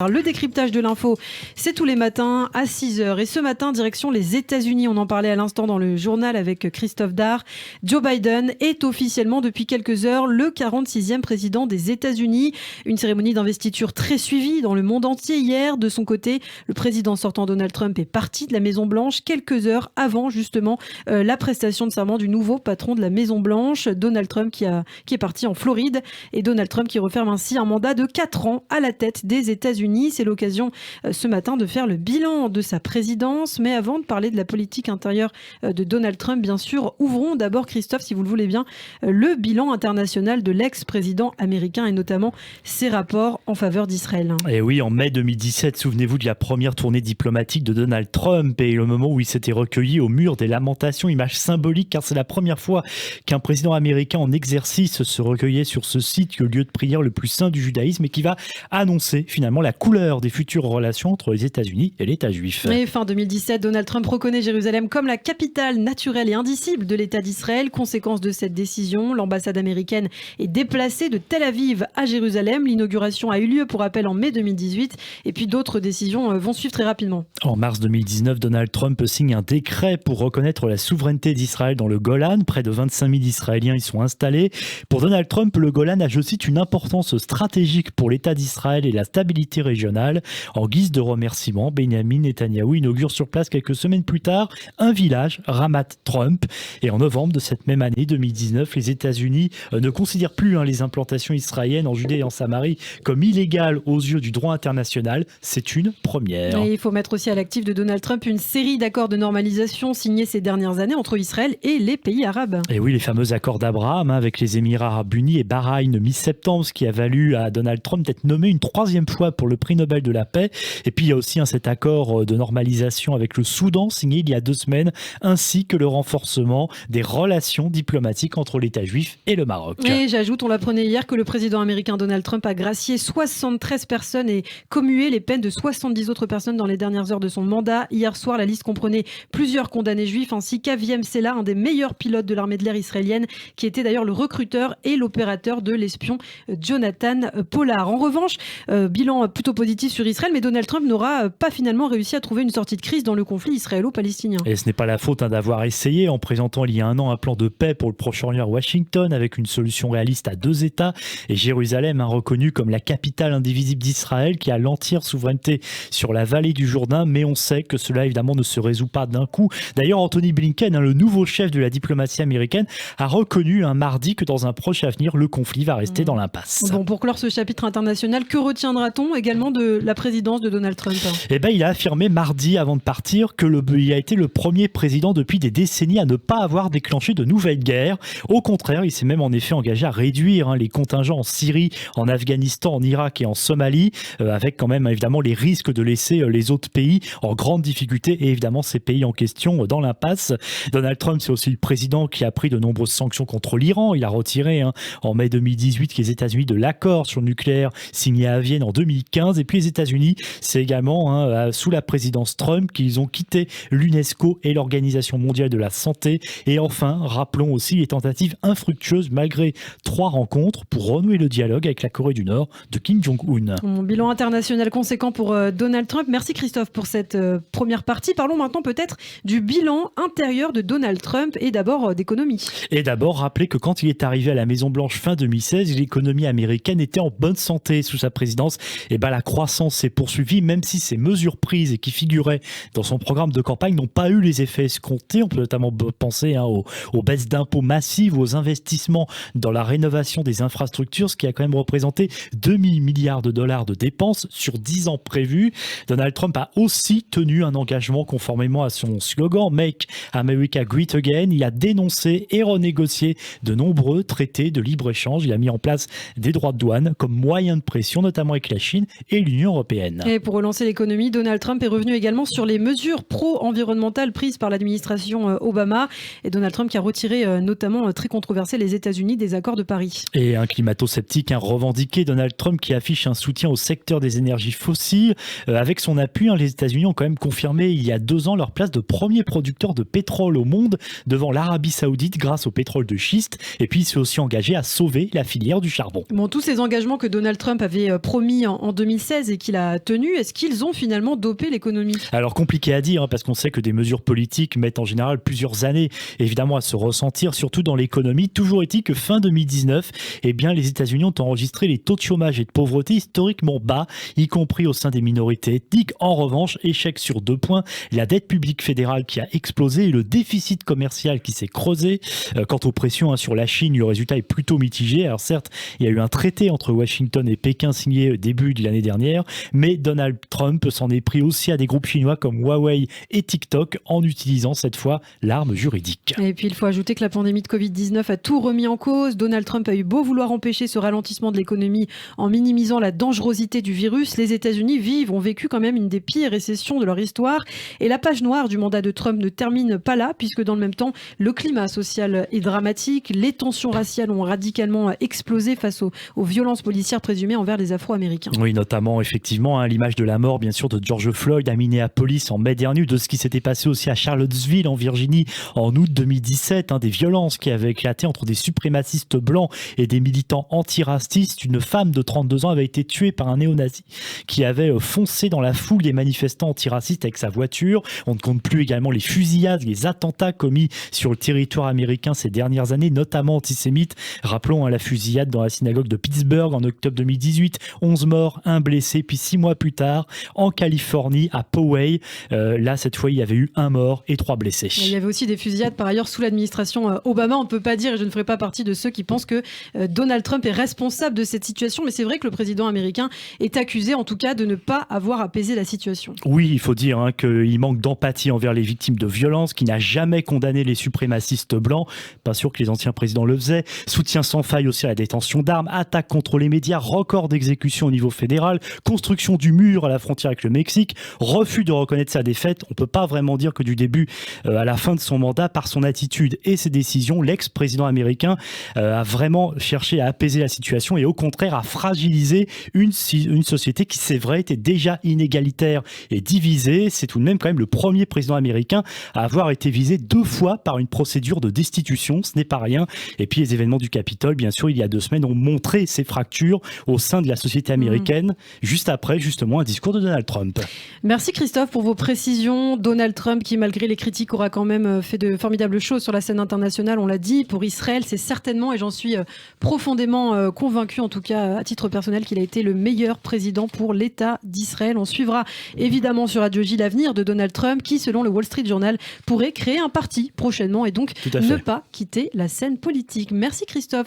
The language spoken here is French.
Le décryptage de l'info, c'est tous les matins à 6h. Et ce matin, direction les États-Unis. On en parlait à l'instant dans le journal avec Christophe Dard. Joe Biden est officiellement depuis quelques heures le 46e président des États-Unis. Une cérémonie d'investiture très suivie dans le monde entier hier. De son côté, le président sortant Donald Trump est parti de la Maison-Blanche quelques heures avant justement la prestation de serment du nouveau patron de la Maison-Blanche. Donald Trump qui est parti en Floride. Et Donald Trump qui referme ainsi un mandat de 4 ans à la tête des États-Unis. C'est l'occasion ce matin de faire le bilan de sa présidence. Mais avant de parler de la politique intérieure de Donald Trump, bien sûr, ouvrons d'abord, Christophe, si vous le voulez bien, le bilan international de l'ex-président américain et notamment ses rapports en faveur d'Israël. Et oui, en mai 2017, souvenez-vous de la première tournée diplomatique de Donald Trump et le moment où il s'était recueilli au mur des lamentations, image symbolique car c'est la première fois qu'un président américain en exercice se recueillait sur ce site, le lieu de prière le plus saint du judaïsme et qui va annoncer finalement la couleur des futures relations entre les États-Unis et l'État juif. Et fin 2017, Donald Trump reconnaît Jérusalem comme la capitale naturelle et indicible de l'État d'Israël. Conséquence de cette décision, l'ambassade américaine est déplacée de Tel Aviv à Jérusalem. L'inauguration a eu lieu pour rappel en mai 2018 et puis d'autres décisions vont suivre très rapidement. En mars 2019, Donald Trump signe un décret pour reconnaître la souveraineté d'Israël dans le Golan. Près de 25 000 Israéliens y sont installés. Pour Donald Trump, le Golan a, je cite, une importance stratégique pour l'État d'Israël et la stabilité régionale. En guise de remerciement, Benjamin Netanyahou inaugure sur place quelques semaines plus tard un village, Ramat Trump. Et en novembre de cette même année 2019, les États-Unis ne considèrent plus les implantations israéliennes en Judée et en Samarie comme illégales aux yeux du droit international. C'est une première. Et il faut mettre aussi à l'actif de Donald Trump une série d'accords de normalisation signés ces dernières années entre Israël et les pays arabes. Et oui, les fameux accords d'Abraham avec les Émirats arabes unis et Bahreïn mi-septembre, ce qui a valu à Donald Trump d'être nommé une troisième fois pour le prix Nobel de la paix. Et puis il y a aussi cet accord de normalisation avec le Soudan signé il y a 2 semaines, ainsi que le renforcement des relations diplomatiques entre l'État juif et le Maroc. Et j'ajoute, on l'apprenait hier, que le président américain Donald Trump a gracié 73 personnes et commué les peines de 70 autres personnes dans les dernières heures de son mandat. Hier soir, la liste comprenait plusieurs condamnés juifs ainsi qu'Aviem Sela, un des meilleurs pilotes de l'armée de l'air israélienne, qui était d'ailleurs le recruteur et l'opérateur de l'espion Jonathan Pollard. En revanche, bilan plutôt positif sur Israël, mais Donald Trump n'aura pas finalement réussi à trouver une sortie de crise dans le conflit israélo-palestinien. Et ce n'est pas la faute d'avoir essayé en présentant il y a un an un plan de paix pour le Proche-Orient à Washington avec une solution réaliste à 2 États et Jérusalem reconnue comme la capitale indivisible d'Israël qui a l'entière souveraineté sur la vallée du Jourdain, mais on sait que cela évidemment ne se résout pas d'un coup. D'ailleurs, Anthony Blinken, le nouveau chef de la diplomatie américaine, a reconnu un mardi que dans un proche avenir, le conflit va rester dans l'impasse. Bon, pour clore ce chapitre international, que retiendra-t-on également de la présidence de Donald Trump? Il a affirmé mardi avant de partir qu'il a été le premier président depuis des décennies à ne pas avoir déclenché de nouvelles guerres. Au contraire, il s'est même en effet engagé à réduire les contingents en Syrie, en Afghanistan, en Irak et en Somalie, avec quand même évidemment les risques de laisser les autres pays en grande difficulté et évidemment ces pays en question dans l'impasse. Donald Trump, c'est aussi le président qui a pris de nombreuses sanctions contre l'Iran. Il a retiré en mai 2018 les États-Unis de l'accord sur le nucléaire signé à Vienne en 2015. Et puis les États-Unis, c'est également sous la présidence Trump qu'ils ont quitté l'UNESCO et l'Organisation mondiale de la santé. Et enfin, rappelons aussi les tentatives infructueuses malgré 3 rencontres pour renouer le dialogue avec la Corée du Nord de Kim Jong-un. Un bilan international conséquent pour Donald Trump. Merci Christophe pour cette première partie. Parlons maintenant peut-être du bilan intérieur de Donald Trump et d'abord d'économie. Et d'abord, rappelez que quand il est arrivé à la Maison-Blanche fin 2016, l'économie américaine était en bonne santé sous sa présidence. Et la croissance s'est poursuivie, même si ces mesures prises et qui figuraient dans son programme de campagne n'ont pas eu les effets escomptés. On peut notamment penser aux baisses d'impôts massives, aux investissements dans la rénovation des infrastructures, ce qui a quand même représenté 2 000 milliards de dollars de dépenses sur 10 ans prévus. Donald Trump a aussi tenu un engagement conformément à son slogan « Make America Great Again ». Il a dénoncé et renégocié de nombreux traités de libre-échange. Il a mis en place des droits de douane comme moyen de pression, notamment avec la Chine et l'Union européenne. Et pour relancer l'économie, Donald Trump est revenu également sur les mesures pro-environnementales prises par l'administration Obama. Et Donald Trump qui a retiré notamment très controversé les États-Unis des accords de Paris. Et un climato-sceptique revendiqué, Donald Trump qui affiche un soutien au secteur des énergies fossiles. Avec son appui, les États-Unis ont quand même confirmé il y a 2 ans leur place de premier producteur de pétrole au monde devant l'Arabie Saoudite grâce au pétrole de schiste. Et puis il s'est aussi engagé à sauver la filière du charbon. Bon, tous ces engagements que Donald Trump avait promis en 2020 2016 et qu'il a tenu, est-ce qu'ils ont finalement dopé l'économie ? Alors compliqué à dire, parce qu'on sait que des mesures politiques mettent en général plusieurs années évidemment à se ressentir, surtout dans l'économie. Toujours est-il que fin 2019, les États-Unis ont enregistré les taux de chômage et de pauvreté historiquement bas, y compris au sein des minorités ethniques. En revanche, échec sur 2 points, la dette publique fédérale qui a explosé et le déficit commercial qui s'est creusé. Quant aux pressions sur la Chine, le résultat est plutôt mitigé. Alors certes, il y a eu un traité entre Washington et Pékin signé début de l'année dernière, mais Donald Trump s'en est pris aussi à des groupes chinois comme Huawei et TikTok en utilisant cette fois l'arme juridique. Et puis il faut ajouter que la pandémie de Covid-19 a tout remis en cause. Donald Trump a eu beau vouloir empêcher ce ralentissement de l'économie en minimisant la dangerosité du virus. Les États-Unis ont vécu quand même une des pires récessions de leur histoire. Et la page noire du mandat de Trump ne termine pas là, puisque dans le même temps, le climat social est dramatique. Les tensions raciales ont radicalement explosé face aux violences policières présumées envers les Afro-Américains. Oui, notamment, effectivement, l'image de la mort, bien sûr, de George Floyd à Minneapolis en mai dernier, de ce qui s'était passé aussi à Charlottesville, en Virginie, en août 2017, des violences qui avaient éclaté entre des suprémacistes blancs et des militants antiracistes. Une femme de 32 ans avait été tuée par un néo-nazi qui avait foncé dans la foule des manifestants antiracistes avec sa voiture. On ne compte plus également les fusillades, les attentats commis sur le territoire américain ces dernières années, notamment antisémites. Rappelons la fusillade dans la synagogue de Pittsburgh en octobre 2018, 11 morts, 1 blessé, puis 6 mois plus tard, en Californie, à Poway. Là, cette fois, il y avait eu 1 mort et 3 blessés. Il y avait aussi des fusillades, par ailleurs, sous l'administration Obama. On ne peut pas dire, et je ne ferai pas partie de ceux qui pensent que Donald Trump est responsable de cette situation, mais c'est vrai que le président américain est accusé, en tout cas, de ne pas avoir apaisé la situation. Oui, il faut dire qu'il manque d'empathie envers les victimes de violences, qu'il n'a jamais condamné les suprémacistes blancs, pas sûr que les anciens présidents le faisaient, soutien sans faille aussi à la détention d'armes, attaque contre les médias, record d'exécution au niveau fédéral, construction du mur à la frontière avec le Mexique, refus de reconnaître sa défaite. On ne peut pas vraiment dire que du début à la fin de son mandat, par son attitude et ses décisions, l'ex-président américain a vraiment cherché à apaiser la situation et au contraire à fragiliser une société qui, c'est vrai, était déjà inégalitaire et divisée. C'est tout de même quand même le premier président américain à avoir été visé 2 fois par une procédure de destitution. Ce n'est pas rien. Et puis les événements du Capitole, bien sûr, il y a 2 semaines, ont montré ces fractures au sein de la société américaine, juste après justement un discours de Donald Trump. Merci Christophe pour vos précisions. Donald Trump qui, malgré les critiques, aura quand même fait de formidables choses sur la scène internationale, on l'a dit. Pour Israël, c'est certainement, et j'en suis profondément convaincu, en tout cas à titre personnel, qu'il a été le meilleur président pour l'État d'Israël. On suivra évidemment sur Radio J l'avenir de Donald Trump qui, selon le Wall Street Journal, pourrait créer un parti prochainement et donc ne pas quitter la scène politique. Merci Christophe.